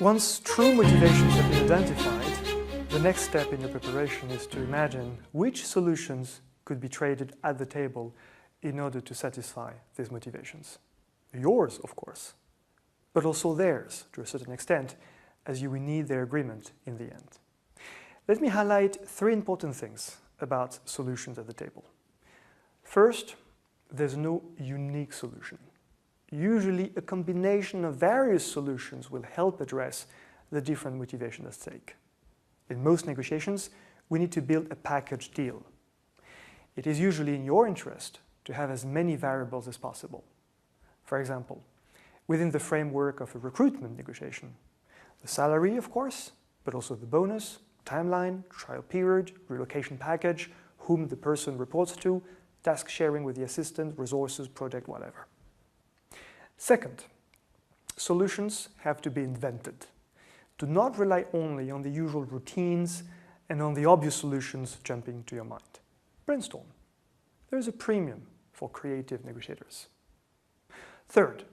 Once true motivations have been identified, the next step in your preparation is to imagine which solutions could be traded at the table in order to satisfy these motivations. Yours, of course, but also theirs to a certain extent, as you will need their agreement in the end. Let me highlight three important things about solutions at the table. First, there's no unique solution. Usually, a combination of various solutions will help address the different motivations at stake. In most negotiations, we need to build a package deal. It is usually in your interest to have as many variables as possible. For example, within the framework of a recruitment negotiation, the salary, of course, but also the bonus, timeline, trial period, relocation package, whom the person reports to, task sharing with the assistant, resources, project, whatever. Second, solutions have to be invented. Do not rely only on the usual routines and on the obvious solutions jumping to your mind. Brainstorm. There is a premium for creative negotiators. Third,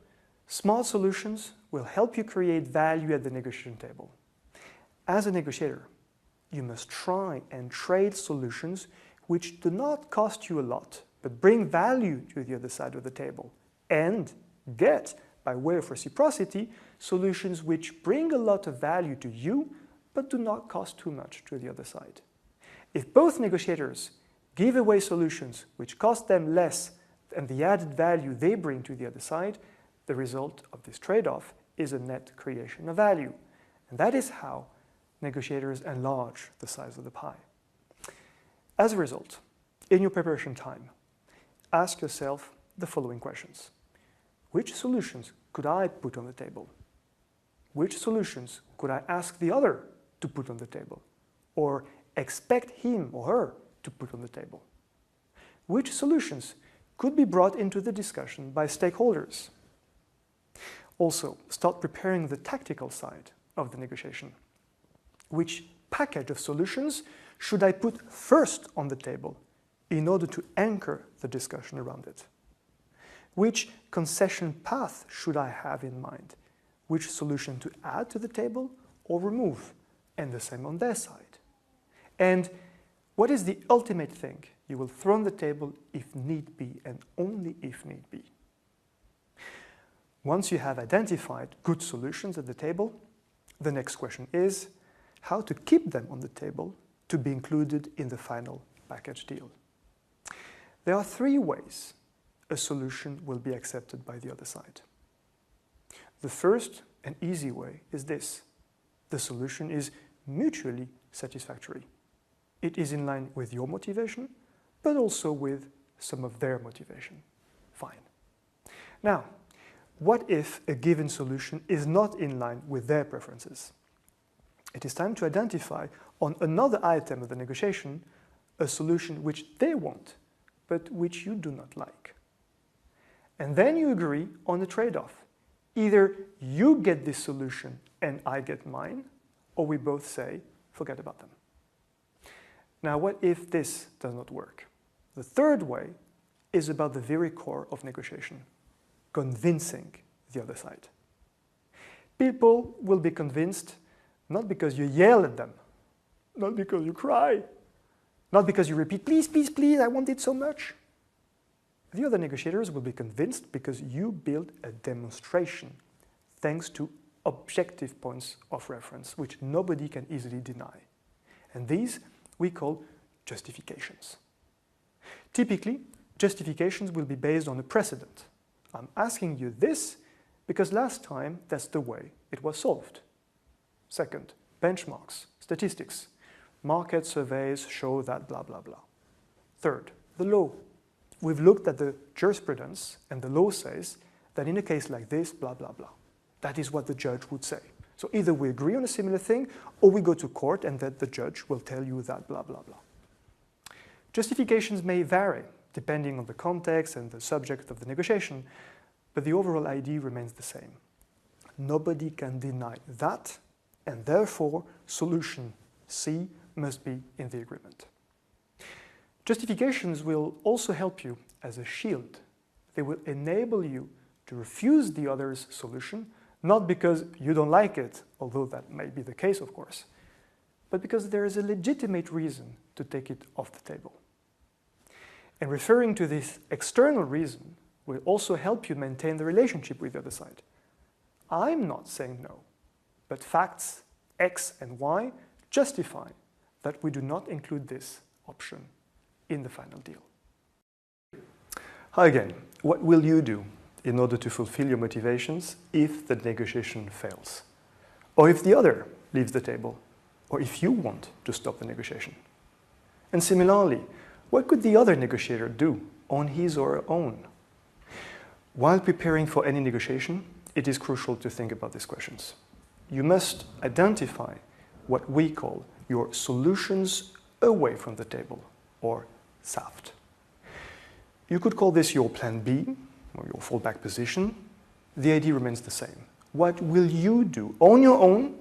smart solutions will help you create value at the negotiation table. As a negotiator, you must try and trade solutions which do not cost you a lot, but bring value to the other side of the table, and get, by way of reciprocity, solutions which bring a lot of value to you, but do not cost too much to the other side. If both negotiators give away solutions which cost them less than the added value they bring to the other side, the result of this trade-off is a net creation of value. And that is how negotiators enlarge the size of the pie. As a result, in your preparation time, ask yourself the following questions. Which solutions could I put on the table? Which solutions could I ask the other to put on the table? Or expect him or her to put on the table? Which solutions could be brought into the discussion by stakeholders? Also, start preparing the tactical side of the negotiation. Which package of solutions should I put first on the table in order to anchor the discussion around it? Which concession path should I have in mind? Which solution to add to the table or remove? And the same on their side. And what is the ultimate thing you will throw on the table if need be, and only if need be? Once you have identified good solutions at the table, the next question is how to keep them on the table to be included in the final package deal. There are three ways a solution will be accepted by the other side. The first and easy way is this. The solution is mutually satisfactory. It is in line with your motivation, but also with some of their motivation. Fine. Now, what if a given solution is not in line with their preferences? It is time to identify on another item of the negotiation a solution which they want, but which you do not like. And then you agree on a trade-off. Either you get this solution and I get mine, or we both say, forget about them. Now, what if this does not work? The third way is about the very core of negotiation, convincing the other side. People will be convinced not because you yell at them, not because you cry, not because you repeat, please, please, please, I want it so much. The other negotiators will be convinced because you build a demonstration thanks to objective points of reference, which nobody can easily deny. And these we call justifications. Typically, justifications will be based on a precedent. I'm asking you this because last time that's the way it was solved. Second, benchmarks, statistics. Market surveys show that blah, blah, blah. Third, the law. We've looked at the jurisprudence and the law says that in a case like this, blah, blah, blah. That is what the judge would say. So either we agree on a similar thing or we go to court and then the judge will tell you that blah, blah, blah. Justifications may vary depending on the context and the subject of the negotiation, but the overall idea remains the same. Nobody can deny that, and therefore solution C must be in the agreement. Justifications will also help you as a shield. They will enable you to refuse the other's solution Not because you don't like it, although that may be the case, of course, but because there is a legitimate reason to take it off the table. And referring to this external reason will also help you maintain the relationship with the other side. I'm not saying no, but facts X and Y justify that we do not include this option in the final deal. Hi again. What will you do in order to fulfill your motivations if the negotiation fails? Or if the other leaves the table? Or if you want to stop the negotiation? And similarly, what could the other negotiator do on his or her own? While preparing for any negotiation, it is crucial to think about these questions. You must identify what we call your solutions away from the table, or SAFT. You could call this your plan B, or your fallback position. The idea remains the same. What will you do on your own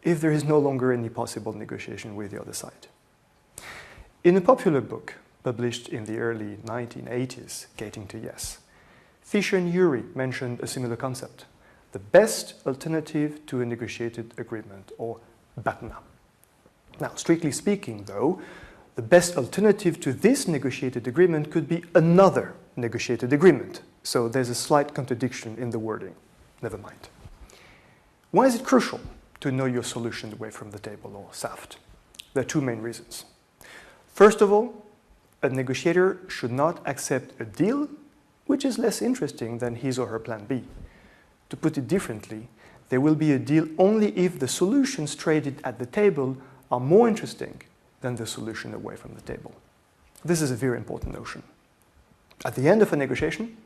if there is no longer any possible negotiation with the other side? In a popular book published in the early 1980s, Getting to Yes, Fisher and Urey mentioned a similar concept, the best alternative to a negotiated agreement, or BATNA. Now, strictly speaking, though, the best alternative to this negotiated agreement could be another negotiated agreement. So there's a slight contradiction in the wording. Never mind. Why is it crucial to know your solution away from the table, or SAFT? There are two main reasons. First of all, a negotiator should not accept a deal which is less interesting than his or her plan B. To put it differently, there will be a deal only if the solutions traded at the table are more interesting than the solution away from the table. This is a very important notion. At the end of a negotiation,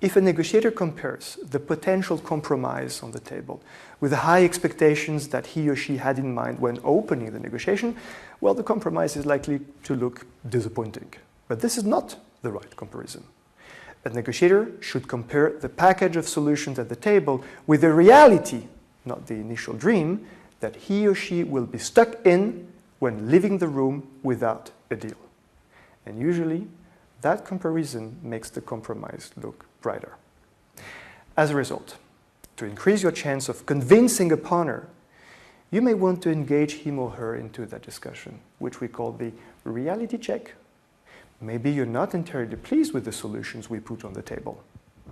if a negotiator compares the potential compromise on the table with the high expectations that he or she had in mind when opening the negotiation, well, the compromise is likely to look disappointing. But this is not the right comparison. A negotiator should compare the package of solutions at the table with the reality, not the initial dream, that he or she will be stuck in when leaving the room without a deal. And usually, that comparison makes the compromise look brighter. As a result, to increase your chance of convincing a partner, you may want to engage him or her into that discussion, which we call the reality check. Maybe you're not entirely pleased with the solutions we put on the table,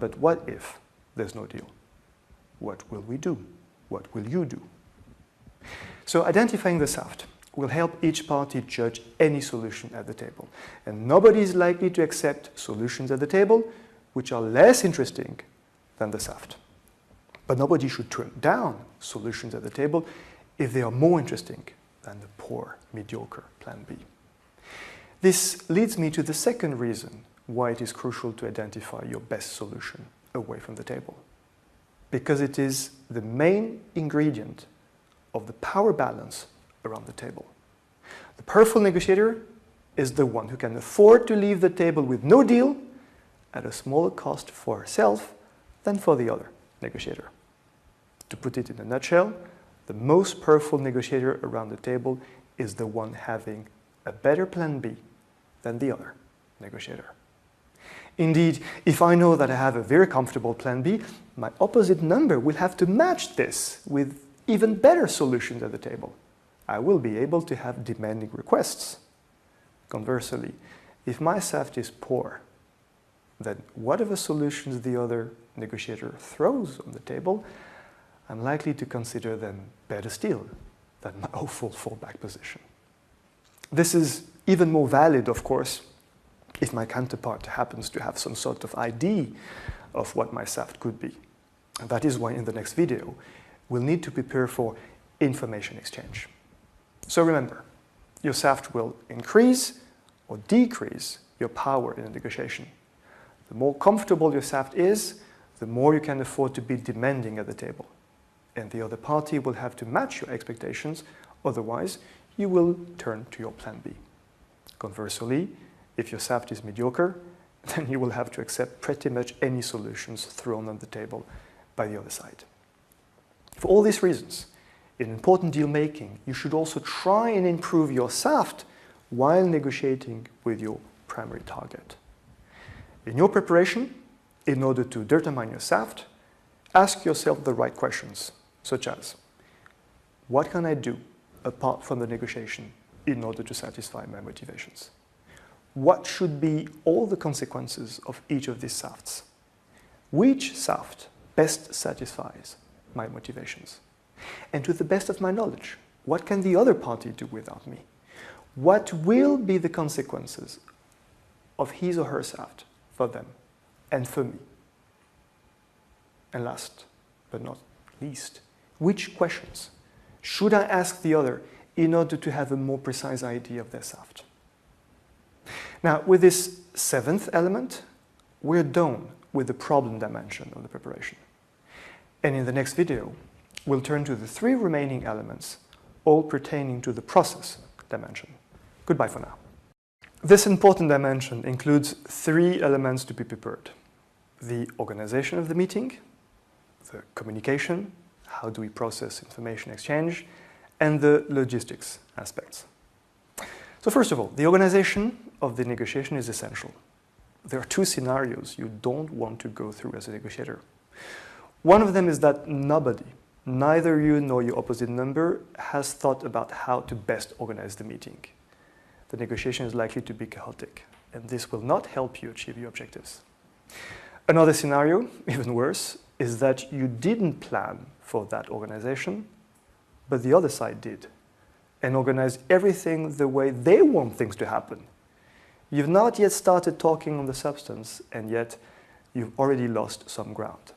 but what if there's no deal? What will we do? What will you do? So identifying the SAFT will help each party judge any solution at the table. And nobody is likely to accept solutions at the table which are less interesting than the SAFT. But nobody should turn down solutions at the table if they are more interesting than the poor, mediocre plan B. This leads me to the second reason why it is crucial to identify your best solution away from the table. Because it is the main ingredient of the power balance around the table. The powerful negotiator is the one who can afford to leave the table with no deal at a smaller cost for herself than for the other negotiator. To put it in a nutshell, the most powerful negotiator around the table is the one having a better plan B than the other negotiator. Indeed, if I know that I have a very comfortable plan B, my opposite number will have to match this with even better solutions at the table. I will be able to have demanding requests. Conversely, if my SAFT is poor, then whatever solutions the other negotiator throws on the table, I'm likely to consider them better still than my awful fallback position. This is even more valid, of course, if my counterpart happens to have some sort of idea of what my SAFT could be. And that is why in the next video, we'll need to prepare for information exchange. So remember, your SAFT will increase or decrease your power in a negotiation. The more comfortable your SAFT is, the more you can afford to be demanding at the table. And the other party will have to match your expectations, otherwise you will turn to your plan B. Conversely, if your SAFT is mediocre, then you will have to accept pretty much any solutions thrown on the table by the other side. For all these reasons, in important deal making, you should also try and improve your SAFT while negotiating with your primary target. In your preparation, in order to determine your SAFT, ask yourself the right questions, such as, what can I do apart from the negotiation in order to satisfy my motivations? What should be all the consequences of each of these SAFTs? Which SAFT best satisfies my motivations? And to the best of my knowledge, what can the other party do without me? What will be the consequences of his or her SAFT for them and for me? And last but not least, which questions should I ask the other in order to have a more precise idea of their SAFT? Now, with this seventh element, we're done with the problem dimension of the preparation. And in the next video, we'll turn to the three remaining elements, all pertaining to the process dimension. Goodbye for now. This important dimension includes three elements to be prepared: the organization of the meeting, the communication, how do we process information exchange, and the logistics aspects. So first of all, the organization of the negotiation is essential. There are two scenarios you don't want to go through as a negotiator. One of them is that nobody, neither you nor your opposite number, has thought about how to best organize the meeting. The negotiation is likely to be chaotic, and this will not help you achieve your objectives. Another scenario, even worse, is that you didn't plan for that organization, but the other side did, and organized everything the way they want things to happen. You've not yet started talking on the substance, and yet you've already lost some ground.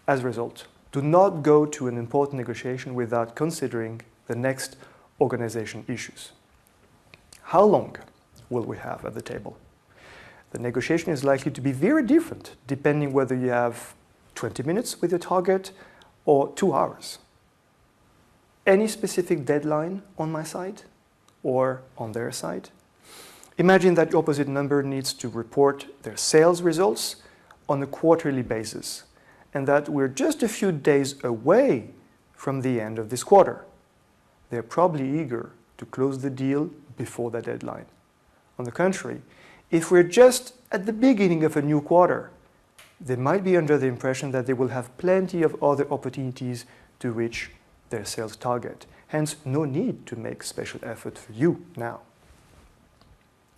As a result, do not go to an important negotiation without considering the next organization issues. How long will we have at the table? The negotiation is likely to be very different depending whether you have 20 minutes with your target or 2 hours. Any specific deadline on my side or on their side? Imagine that your opposite number needs to report their sales results on a quarterly basis, and that we're just a few days away from the end of this quarter. They're probably eager to close the deal before the deadline. On the contrary, if we're just at the beginning of a new quarter, they might be under the impression that they will have plenty of other opportunities to reach their sales target. Hence, no need to make special effort for you now.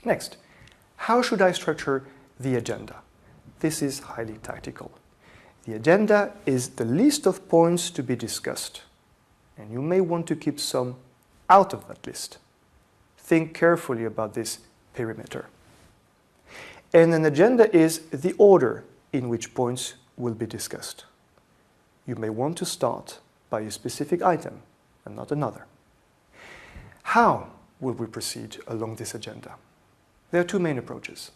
Next, how should I structure the agenda? This is highly tactical. The agenda is the list of points to be discussed, and you may want to keep some out of that list. Think carefully about this perimeter. And an agenda is the order in which points will be discussed. You may want to start by a specific item and not another. How will we proceed along this agenda? There are two main approaches.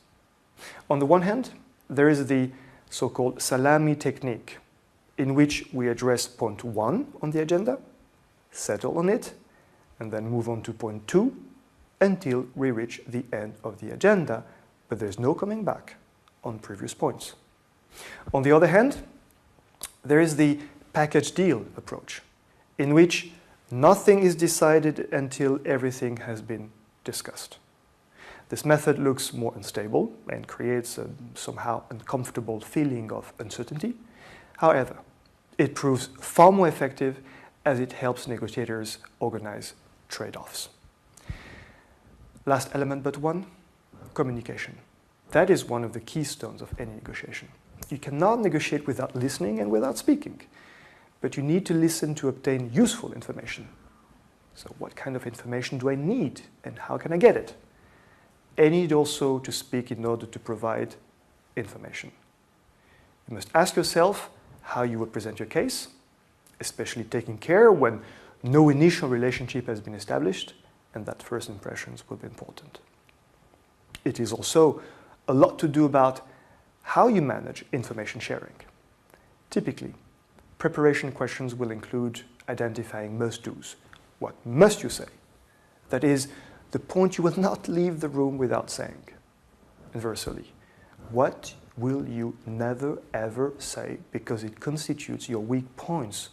On the one hand, there is the so-called salami technique, in which we address point 1 on the agenda, settle on it, and then move on to point 2 until we reach the end of the agenda, but there's no coming back on previous points. On the other hand, there is the package deal approach, in which nothing is decided until everything has been discussed. This method looks more unstable and creates a somehow uncomfortable feeling of uncertainty. However, it proves far more effective as it helps negotiators organize trade-offs. Last element but one, communication. That is one of the keystones of any negotiation. You cannot negotiate without listening and without speaking, but you need to listen to obtain useful information. So what kind of information do I need and how can I get it? I need also to speak in order to provide information. You must ask yourself how you will present your case, especially taking care when no initial relationship has been established and that first impressions will be important. It is also a lot to do about how you manage information sharing. Typically, preparation questions will include identifying must-dos. What must you say? That is, the point you will not leave the room without saying. Inversely, what will you never ever say because it constitutes your weak points,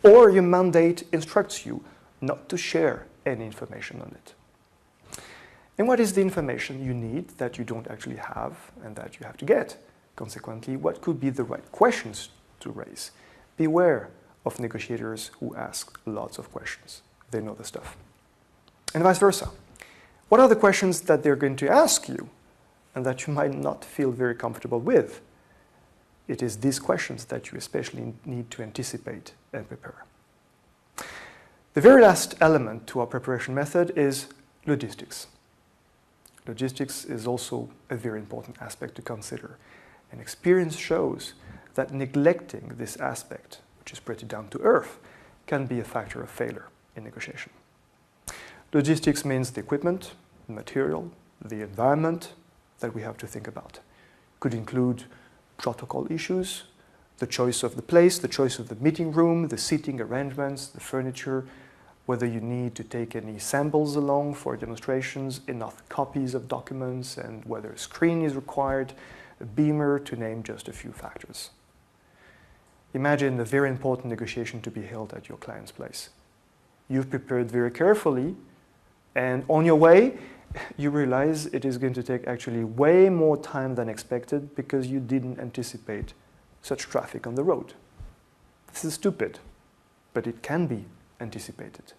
or your mandate instructs you not to share any information on it? And what is the information you need that you don't actually have and that you have to get? Consequently, what could be the right questions to raise. Beware of negotiators who ask lots of questions. They know the stuff. And vice versa. What are the questions that they're going to ask you and that you might not feel very comfortable with? It is these questions that you especially need to anticipate and prepare. The very last element to our preparation method is logistics. Logistics is also a very important aspect to consider. And experience shows that neglecting this aspect, which is pretty down to earth, can be a factor of failure in negotiation. Logistics means the equipment, the material, the environment that we have to think about. Could include protocol issues, the choice of the place, the choice of the meeting room, the seating arrangements, the furniture, whether you need to take any samples along for demonstrations, enough copies of documents, and whether a screen is required, a beamer, to name just a few factors. Imagine a very important negotiation to be held at your client's place. You've prepared very carefully, and on your way, you realize it is going to take actually way more time than expected because you didn't anticipate such traffic on the road. This is stupid, but it can be anticipated.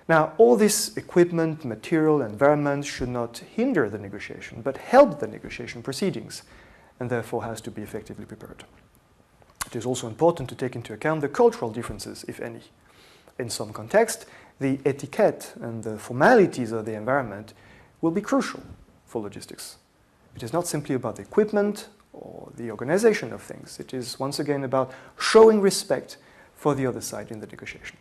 Now, all this equipment, material, environment should not hinder the negotiation, but help the negotiation proceedings, and therefore has to be effectively prepared. It is also important to take into account the cultural differences, if any. In some context, the etiquette and the formalities of the environment will be crucial for logistics. It is not simply about the equipment or the organization of things. It is once again about showing respect for the other side in the negotiation.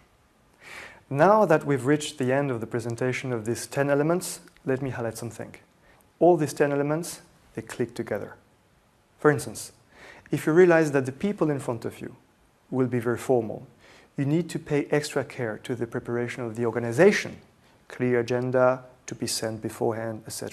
Now that we've reached the end of the presentation of these 10 elements, let me highlight something. All these 10 elements, they click together. For instance, if you realize that the people in front of you will be very formal, you need to pay extra care to the preparation of the organization, clear agenda to be sent beforehand, etc.